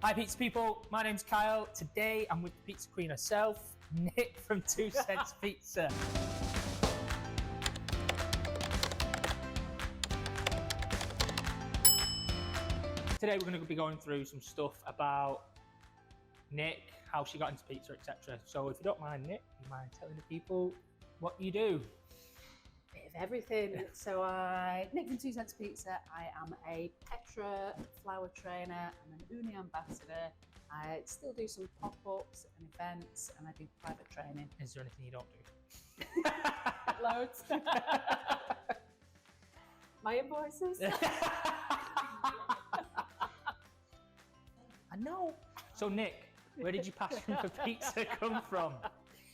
Hi pizza people, my name's Kyle. Today I'm with the pizza queen herself, Nick from 2 Cents Pizza. Today we're going to be going through some stuff about Nick, how she got into pizza, etc. So if you don't mind, Nick, do you mind telling the people what you do? Bit of everything. So Nick from 2 Cents Pizza, I am a Petra flour trainer, I'm an Uni ambassador, I still do some pop-ups and events, and I do private training. Is there anything you don't do? Loads. My invoices. I know. So Nick, where did your passion for pizza come from?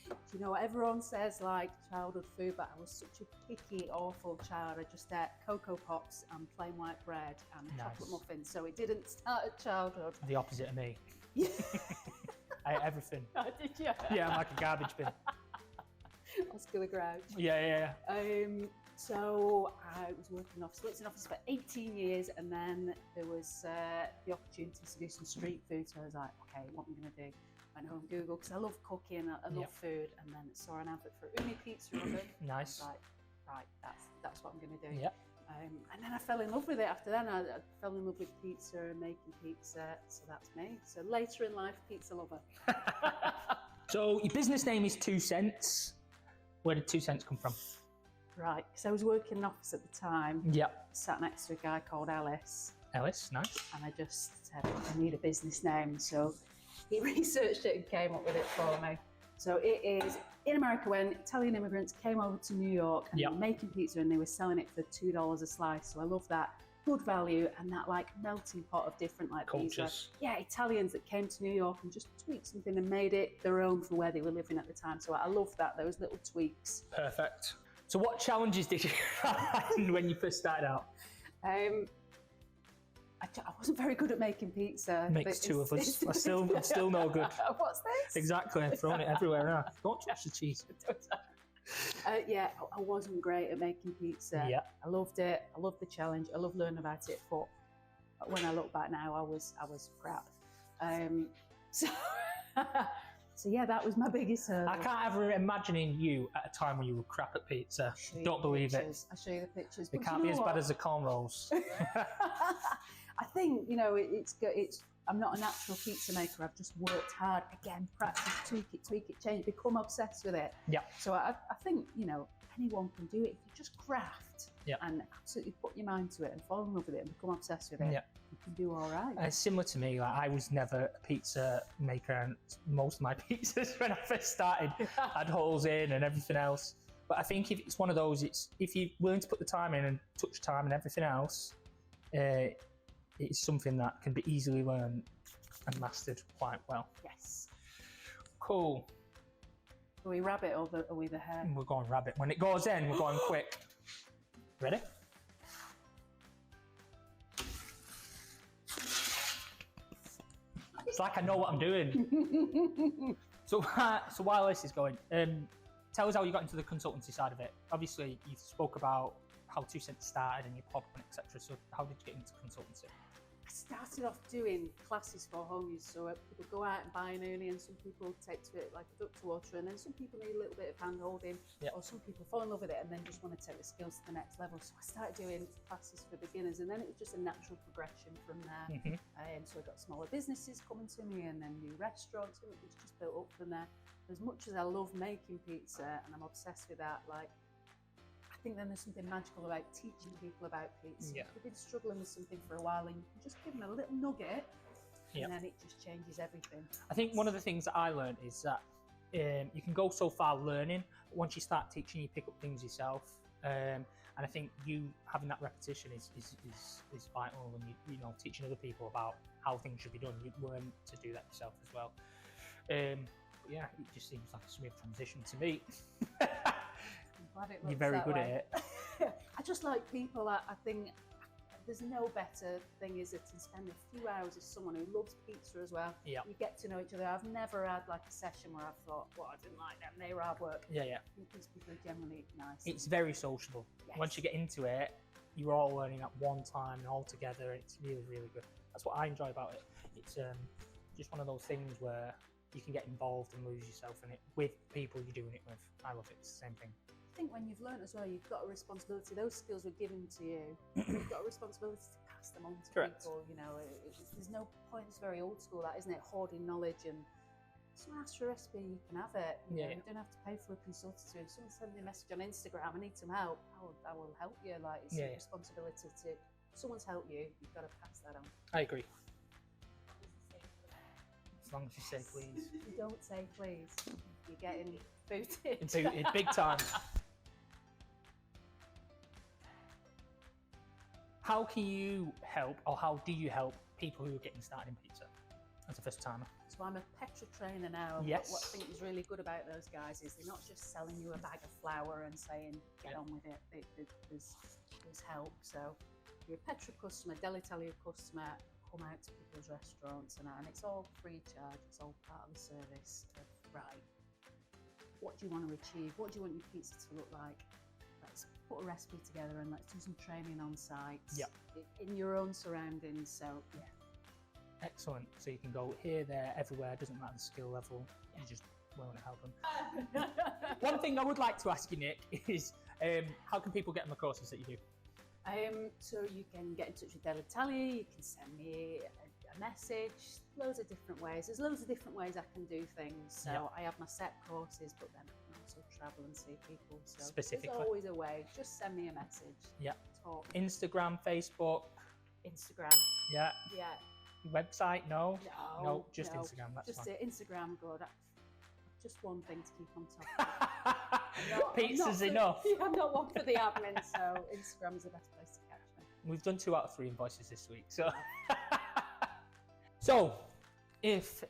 Do you know what everyone says, like childhood food, but I was such a picky, awful child. I just ate Cocoa Pops and plain white bread and a chocolate muffin. So it didn't start at childhood. The opposite of me. I ate everything. Oh, did you? Yeah, I'm like a garbage bin. Oscar the Grouch. Yeah. So I was working in office, worked in office for 18 years, and then there was the opportunity to do some street food. So I was like, okay, what am I going to do? I went home Google because I love cooking, I love food, and then saw an advert for Uni Pizza Oven. Nice. I was like, right, that's what I'm going to do. Yeah. And then I fell in love with it. After then, I fell in love with pizza and making pizza. So that's me. So later in life, pizza lover. So your business name is 2 Cents. Where did 2 Cents come from? Right, because I was working in office at the time. Yep. Sat next to a guy called Ellis. Ellis, nice. And I just said, I need a business name. So he researched it and came up with it for me. So it is, in America, when Italian immigrants came over to New York and they were making pizza and they were selling it for $2 a slice. So I love that. Good value and that like melting pot of different like cultures. Pizza. Yeah, Italians that came to New York and just tweaked something and made it their own for where they were living at the time. So I love that, those little tweaks. Perfect. So what challenges did you find when you first started out? I wasn't very good at making pizza. Makes two of us. I'm still no good. What's this? Exactly, I'm throwing it everywhere now. Don't touch the cheese. Yeah, I wasn't great at making pizza. Yeah. I loved it. I loved the challenge. I loved learning about it. But when I look back now, I was crap. So yeah, that was my biggest hurdle. I can't ever imagine you at a time when you were crap at pizza. Don't believe it. I'll show you the pictures. It can't be as bad as the corn rolls. I think, I'm not a natural pizza maker. I've just worked hard, again, practice, tweak it, change it, become obsessed with it. Yeah. So I think, anyone can do it. If you just graft and absolutely put your mind to it and fall in love with it and become obsessed with it, you can do all right. It's similar to me. Like I was never a pizza maker, and most of my pizzas when I first started had holes in and everything else. But I think if it's one of those, if you're willing to put the time in and touch time and everything else, it's something that can be easily learned and mastered quite well. Yes. Cool. Are we rabbit or are we the hare? We're going rabbit. When it goes in, we're going quick. Ready? It's like I know what I'm doing. So while this is going, tell us how you got into the consultancy side of it. Obviously, you spoke about how 2 Cents started and your pop-up and etc. So how did you get into consultancy? I started off doing classes for home use, so people go out and buy an uni, and some people take to it like a duck to water, and then some people need a little bit of hand holding, or some people fall in love with it and then just want to take the skills to the next level. So I started doing classes for beginners, and then it was just a natural progression from there. So I got smaller businesses coming to me, and then new restaurants, and it was just built up from there. As much as I love making pizza and I'm obsessed with that, I think then there's something magical about teaching people about pizza. They've been struggling with something for a while, and you can just give them a little nugget, and then it just changes everything. I think one of the things that I learned is that you can go so far learning, but once you start teaching, you pick up things yourself. And I think you having that repetition is vital when you teaching other people about how things should be done. You learn to do that yourself as well. Yeah, it just seems like a smooth transition to me. You're very good at it. I just like people. I think there's no better thing, is it, to spend a few hours with someone who loves pizza as well. Yeah. You get to know each other. I've never had like a session where I've thought, well, I didn't like them, they were hard work. Yeah. I think these people are generally nice. It's very sociable. Yes. Once you get into it, you're all learning at one time and all together. It's really, really good. That's what I enjoy about it. It's just one of those things where you can get involved and lose yourself in it with people you're doing it with. I love it. It's the same thing. I think when you've learned as well, you've got a responsibility. Those skills were given to you. You've got a responsibility to pass them on to people. You know, there's no point. It's very old school, that, isn't it? Hoarding knowledge. And someone asks for a recipe, you can have it. You know, you don't have to pay for a consultancy. If someone sends me a message on Instagram, I need some help, I will help you. Like, it's a responsibility to, if someone's helped you, you've got to pass that on. I agree. As long as you say please. If you don't say please, you're getting booted. Booted big time. How can you help, or how do you help people who are getting started in pizza as a first timer? So I'm a Petra trainer now. Yes. What I think is really good about those guys is they're not just selling you a bag of flour and saying, get on with it. There's help. So if you're a Petra customer, Delitalia customer, come out to people's restaurants and it's all free of charge. It's all part of the service of, right, what do you want to achieve? What do you want your pizza to look like? Let's put a recipe together and let's do some training on site in your own surroundings. So yeah. Excellent. So you can go here, there, everywhere. Doesn't matter the skill level. You just want to help them. One thing I would like to ask you, Nick, is how can people get on the courses that you do? So you can get in touch with Delitalia. You can send me a message. Loads of different ways. There's loads of different ways I can do things. So I have my set courses, but then I can also travel and see people. So specifically, there's always a way. Just send me a message. Yeah. Talk. Instagram, Facebook. Instagram. Yeah. Yeah. Website? No, just no. Instagram. That's just fine. Instagram. Good. Just one thing to keep on top of. Pizza's enough. I'm not one for the admin, so Instagram is the best place to catch me. We've done 2 out of 3 invoices this week, so. So, if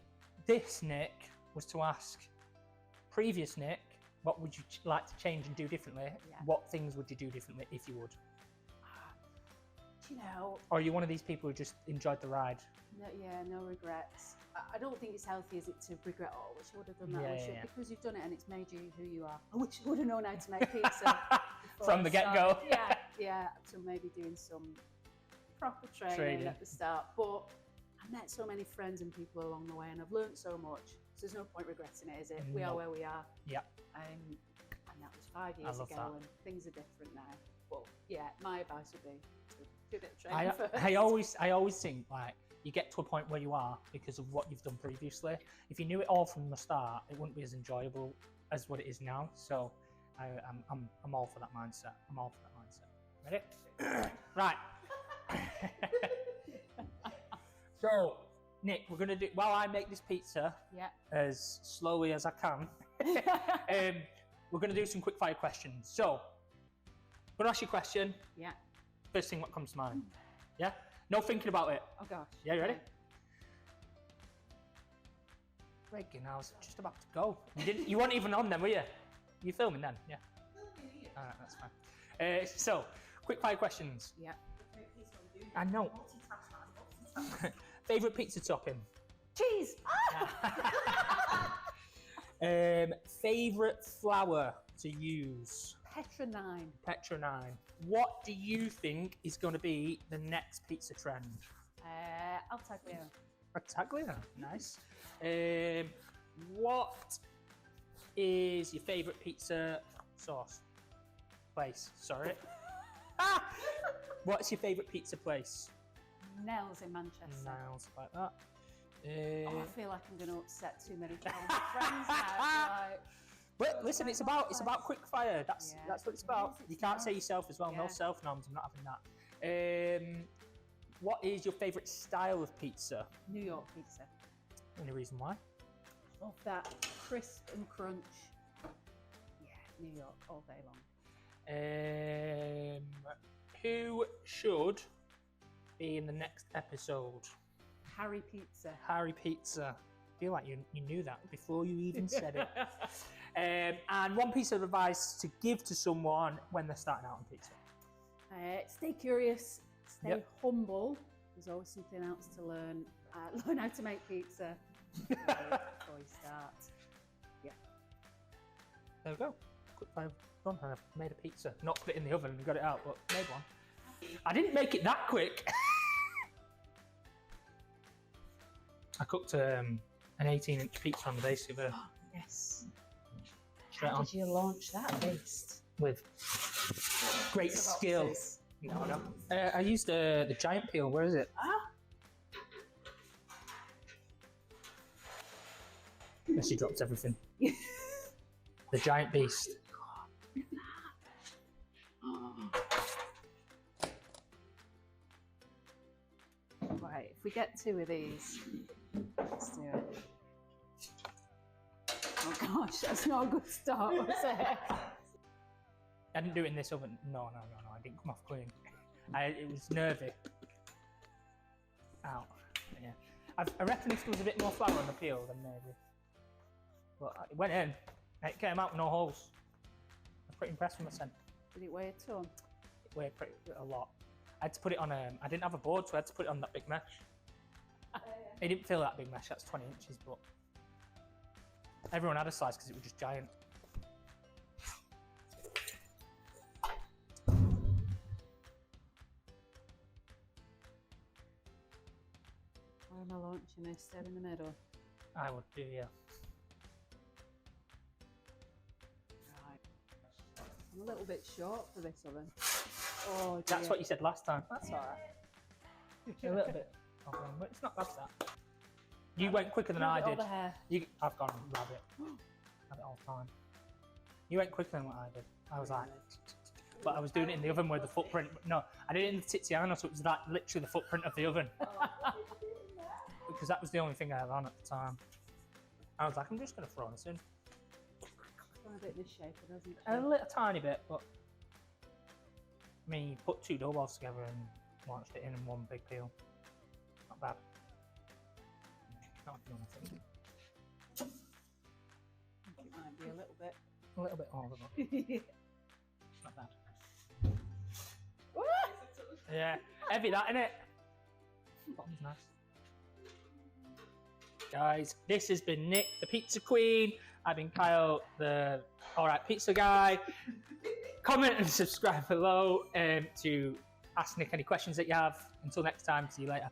this Nick was to ask previous Nick, what would you like to change and do differently? Yeah. What things would you do differently if you would? You know. Or are you one of these people who just enjoyed the ride? No regrets. I don't think it's healthy, is it, to regret, oh, I wish I would have done that. Because you've done it and it's made you who you are. I wish I would have known how to make pizza. From the get-go. Yeah. So maybe doing some proper training at the start. But I met so many friends and people along the way and I've learned so much. So there's no point regretting it, is it? We are where we are. Yeah. And that was 5 years ago and things are different now. But yeah, my advice would be to do a bit of training first. I always think, like, you get to a point where you are because of what you've done previously. If you knew it all from the start, it wouldn't be as enjoyable as what it is now. So I'm all for that mindset. I'm all for that mindset. Ready? Right. So, Nick, we're gonna do, while I make this pizza as slowly as I can, we're gonna do some quick fire questions. So, I'm gonna ask you a question. Yeah. First thing what comes to mind. Yeah? No thinking about it. Oh gosh. Yeah, you ready? Breaking, I was just about to go. You weren't even on then, were you? You filming then? Yeah. Alright, that's fine. So, quick fire questions. Yeah. I know. Favourite pizza topping? Cheese! Favourite flour to use? Petra 9. Petra 9. What do you think is going to be the next pizza trend? Altaglio. Altaglio, nice. What is your favourite pizza sauce? Place, sorry. What's your favourite pizza place? Nels in Manchester. Nels, like that. I feel like I'm going to upset too many friends now. But listen, it's about quick fire. That's what it's about. You can't say yourself as well. No self noms. I'm not having that. What is your favourite style of pizza? New York pizza. Any reason why? Love that crisp and crunch. Yeah, New York all day long. Who should be in the next episode? Harry Pizza. Harry Pizza. I feel like you knew that before you even said it. And one piece of advice to give to someone when they're starting out on pizza. Stay curious, stay humble. There's always something else to learn. Learn how to make pizza before you start. Yeah. There we go. Quick fire done. I've made a pizza. Not put it in the oven and got it out, but made one. I didn't make it that quick. I cooked an 18-inch pizza on the base of a... Yes. Straight How on. did you launch that based? With great skill. No. I used the giant peel. Where is it? Yes, she drops everything. The giant beast. Right, if we get 2 of these, let's do it. Oh gosh, that's not a good start, was it? I didn't do it in this oven. No. I didn't come off clean. It was nervy. Ow. Yeah. I reckon if there was a bit more flour on the peel, then maybe. But it went in. It came out with no holes. I'm pretty impressed with myself. Did it weigh a ton? It weighed a lot. I had to put it on I didn't have a board, so I had to put it on that big mesh. It didn't feel that big mesh, that's 20 inches, but everyone had a slice because it was just giant. Why am I launching this? Dead in the middle. I would do, yeah. Right. I'm a little bit short for this oven. Oh, dear. That's what you said last time. That's alright. A little bit. But it's not bad, that. You went quicker than I did. I've gone rabbit. Rabbit all the time. You went quicker than what I did. I was like, but I was doing it in the oven where the footprint. No, I did it in the Tiziano, so it was like literally the footprint of the oven. Because that was the only thing I had on at the time. I was like, I'm just going to throw this in. It's gone a bit misshapen, hasn't it? A little tiny bit, but I mean, you put 2 dough balls together and launched it in one big peel. Not bad. Not the only thing. I think it might be a little bit. A little bit harder, but not bad. Yeah, heavy that, innit? Bottom's nice. Guys, this has been Nick, the Pizza Queen. I've been Kyle, the Alright Pizza Guy. Comment and subscribe below to ask Nick any questions that you have. Until next time, see you later.